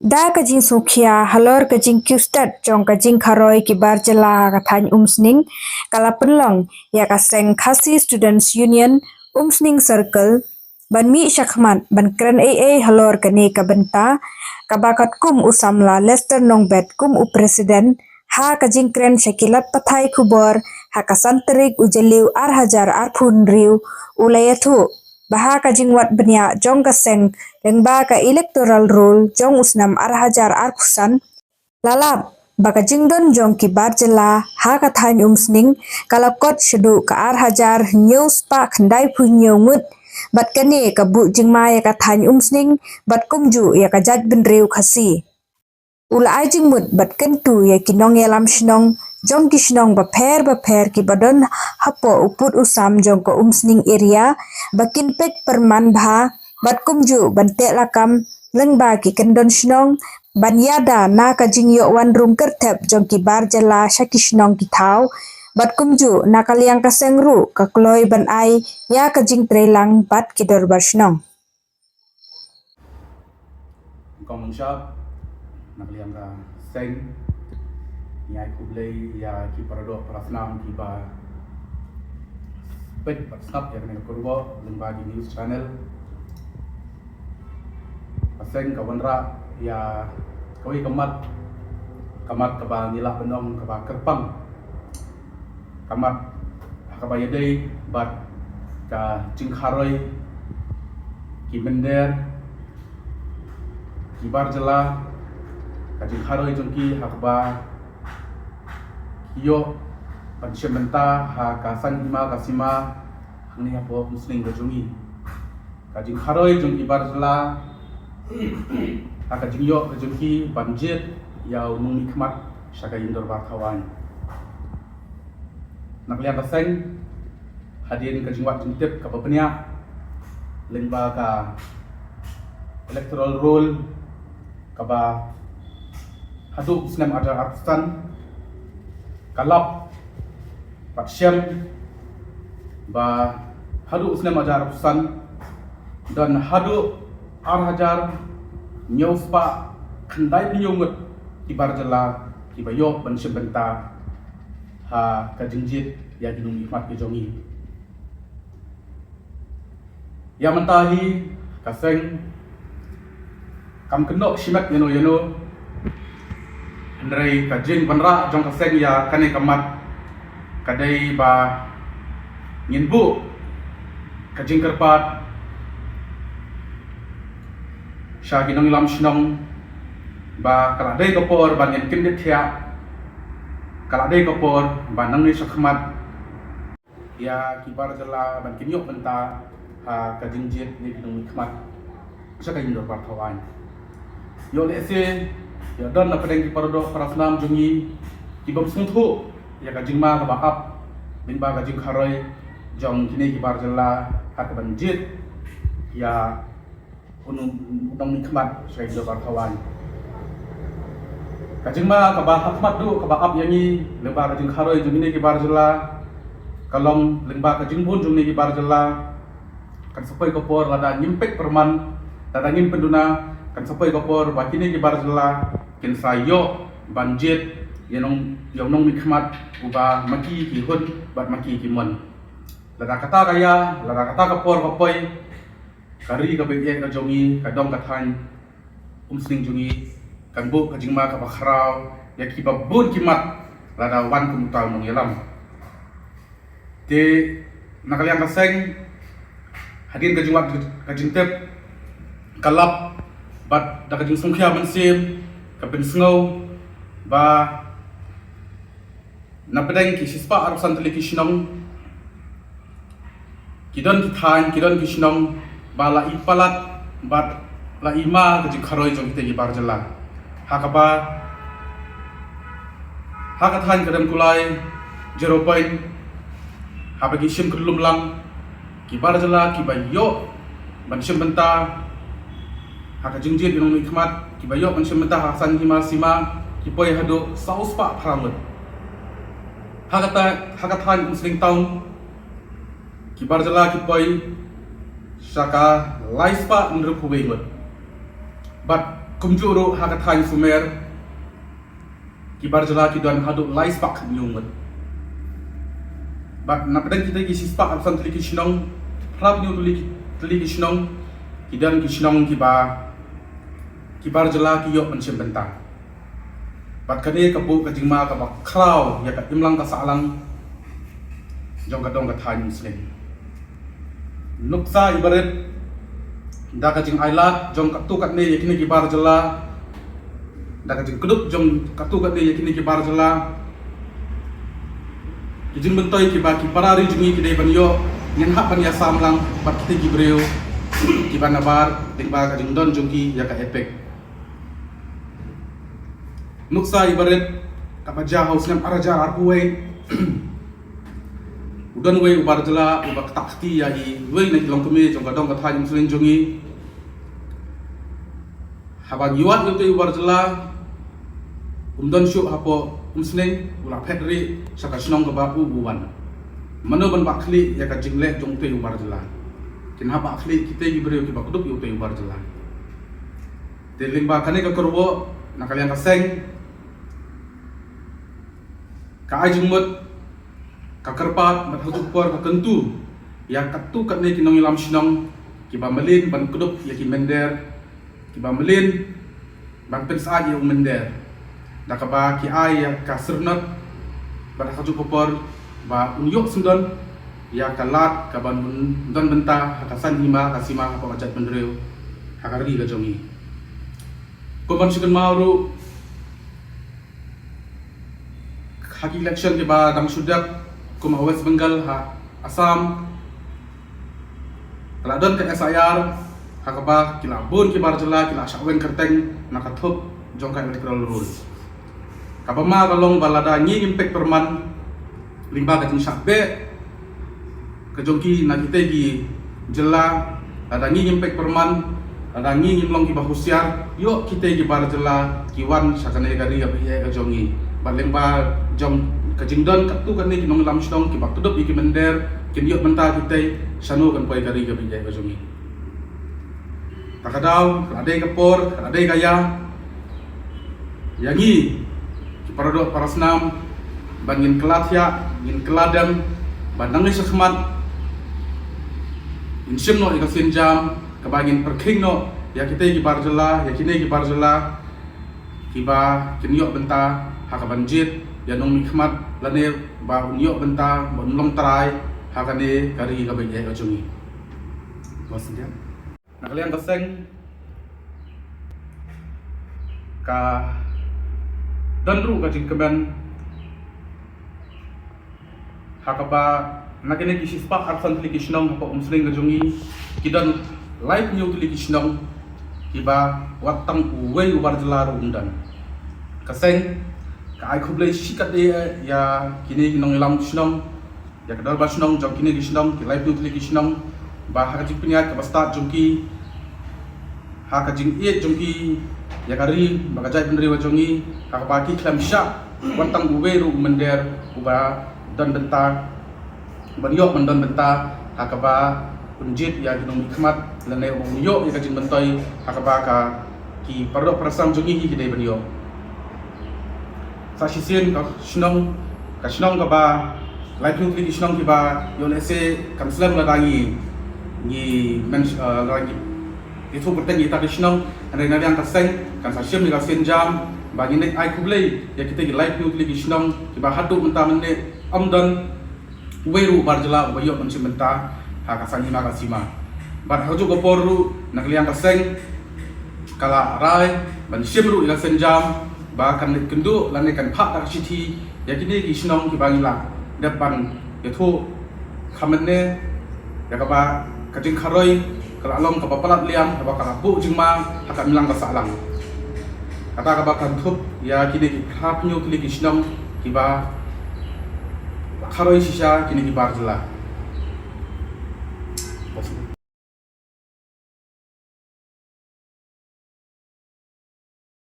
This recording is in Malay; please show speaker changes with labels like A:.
A: Da kajing sukhia halor kajing kustat jong kajing kharoi ki barjela kathany umsning kala penlong ya kaseng khasi students union umsning circle ban mi shakhmat ban kran AA halor kane kabenta kabakat kum usamla Lester Nongbet kum upresiden ha kajing kren shakilat pathai khubor ha kasanterik ujeliu ar hajar ar phun riu ulayathu baha kajing wat benya jong kaseng lengba ka electoral roll jong usnam ar hajar ar khusan lalap baka jingdon jong ki barjela ha ka than umsning kalakot shedu ka ar hajar news pa khandai phu ngut bat kane ka bu jingma ya ka than umsning bat kumju ya ka jaj benreu khasi ula ajing mut bat kentu ya kinong ya lam shnong jong ki shnong ba pher ki badon hapo uput usam jong ko umsning area bakin pek perman bha bat kumju bante lakam lengba ki kendon shnong ban yada na ka jingyo wan rum kerthep jong ki bar jala shaki shnong ki thau bat kumju na kaliang ka sengru ka kloi ban ai ya ka jing trelang bat ki dorbar shnong
B: Công shop nak liang ka seng nyai kublai ya ki parado prasnam ki ba pet snap ya ne kurbo lemba di news channel seng ka wanra ya koi kamat ka ba nila benom ka ba kerpang kamat ka ba yadai bat ka jingkharoi ki bender kibar jela kajing haroi jongki hakba kiyo pansyamenta ha kasan hima kasima hangni hapo muslim gajungi kajing haroi jongki bar jela ha kajing yo gajungki banjit ya umum nikmat syaka indor barkawan nak lihat seng hadirin kajing wat jentip ka papenya lengba ka electoral roll kaba haduk senam ada arustan kalap patsyam ba haduk senam ada arustan dan haduk ar hajar nyospa khandai binyungut kibar jela kibayo bensyebenta ha kajingjit ya ginung ikmat kejongi ya mentahi kaseng kam kenok shimak yano Andrei kajing banra jong kaseng ya kane kamat kadai ba nginbu kajing kerpat sha ginong lam shnong ba kaladai kopor ban yen kindet thia kaladai kopor ban nang ni sakhmat ya kibar jala ban kinyok benta ha kajing jit ni ginong khmat saka indor barkawan yo lese ya don na pedeng ki parodo parasnam jungi ki bab sungthu ya ka jingma ka baap bin ba ka jing kharoi jong kini ki bar jalla hak banjit ya unung dong nikmat sai do barkawan ka jingma ka ba hakmat du ka baap yangi leba ka jing kharoi jong kini ki bar jalla kalong leba ka jing bun jong ni ki bar jalla kan sapoi ko por lada nyimpek perman lada ngin penduna kan sapoi kopor bakini ki barzela kin sayo banjit yanong nikmat uba maki ki hun bat maki ki mon lada kata kaya lada kata kopor kopoi kari ka bege ka jongi ka dong ka than umsning jongi kan bu ka jingma ka bakhrau ya ki babun kimat lada wan kum taw mong yalam te nakaliang kaseng hadin ka jingwa ka jingtep kalap bat daga jing sungkhya bensim kapin sngau ba na pedeng ki sispa arusan teli ki shnong kidon ki than kidon ki shnong ba la ipalat bat la ima ka jing kharoi jong te ki barjala hakaba haka than kadam kulai 0 point habagi sim kulum lang ki barjala ki bayo ban sim benta haka jingjit ginong nikmat kibayok kan sementa hasan hima sima kipoy hado saus pa pramut haka than musling taun kibar jala kipoy saka laispa ndru kuwengut but kumjuru hakathai sumer kibar jela ki don hadu lais pak nyungut bat napdan kita ki sispa absan tuli ki shinong prab nyu tuli ki shinong kidan ki shinong kibar jela ki yok mencem bentang bat kade kabu kajingma ka bak kraw ya ka imlang ka salang jong ka dong ka thai muslim nuksa ibarat da kajing ailat jong ka tu kat ne yakini kibar jela da kajing keduk jong ka tu kat ne yakini kibar jela kijing bentoy kiba ki parari jungi kidai banyo ngen hak ban ya samlang bat kite gibreu kiba nabar dingba kajing don jongki ya ka epek nuksa ibarat kapaja haus ngam araja arkuwe udan we ubar jela ubak takti ya i we na kilong kemi jong ka dong ka thai muslim jongi habang yuat yote ubar jela umdan syu hapo muslim ula phedri saka snong ka bapu buwan mano ban bakli ya ka jingle jong te ubar jela kin ha bakli kite gi breu ki bakuduk yote ubar jela te limba kane ka korbo na kalian ka seng ka ajumut kakerpat berhutuk por kekentu yang katu katne kinong ilam sinong kiba melin ban kuduk ya ki mender kiba melin ban pensa ya mender dakaba ki ai ya kasernat ban hutuk por ba unyok sundon ya kalat kaban don benta hakasan hima kasima apa ajat bendreu hakari ga jongi koban sikan mauru haki election kiba dang sudak kuma West Bengal ha Assam keladon ke SIR hakaba kila bun kibar jela kila syakwen kerteng nakathup jongka electoral rules kabama kalong balada nyi impact perman limba ka jing syakbe ke jongki nakite gi jela ada nyi impact perman ada nyi ngimlong ki bahusiar yo kite gi bar jela kiwan sakane gari abi ka jongi balengba jong kajingdon katu kan ni kinong lam shdong ki baktudup iki mender kin yok menta kita sanu kan poi gari ga bijai ka jongi takadaw ade kapor ade gaya yangi ki paradok parasnam bangin kelatya ngin keladam bandang sekhmat insim no ikasin jam kabangin perking no ya kita ki barjela ya kini ki barjela kiba kin yok benta hakabanjit ya nong mikmat lane ba unyok benta bonlong trai hakane kari ga bejai ka jungi wasnya nakalian kaseng ka danru ka jingkeban hakaba nakene ki sispa arsan tlikishnong pa umsling ga jungi kidan live new tlikishnong kiba watang uwe ubar jelaru undan kaseng ka ai khublei sikat de ya kini kinong ilam shnong ya kadal ba shnong jong kini shnong ki live nutli ki shnong ba ha ji punya ka basta jongki ha ka jing e jongki ya kari ba ka jai benri wa jongi ha ka ba ki khlam sha wantang uwe ru mender uba dan benta ban yok mandon benta ha ka ba unjit ya kinong khmat lane ong yok ya ka jing bentoi ha ka ba ka ki parok prasam jongi ki dei ban yok sasisien ka shnong ka ba live nutli ki shnong ki ba yon ese kam slam la dangi ni men lagi itu bertanya kita shnong ane nari ang kaseng kan sasiem ni ka senjam ba ni ai kublei ya kita ki live nutli ki shnong ki ba hadu menta menne amdan weru barjela bayo menci menta ha kasani ma kasima ba haju ko poru nakliang kaseng kala rai ban shimru ila senjam bahkan kendu lane kan pak tak siti ya kini ki shnong ki bangila depan ya thu khamne ya ka ba kajing kharoi kala along ka papalat liam ka ba kala bu jingma haka milang ka salang kata ka ba kan thup ya kini ki khap nyu ki shnong ki ba kharoi sisa kini ki barjela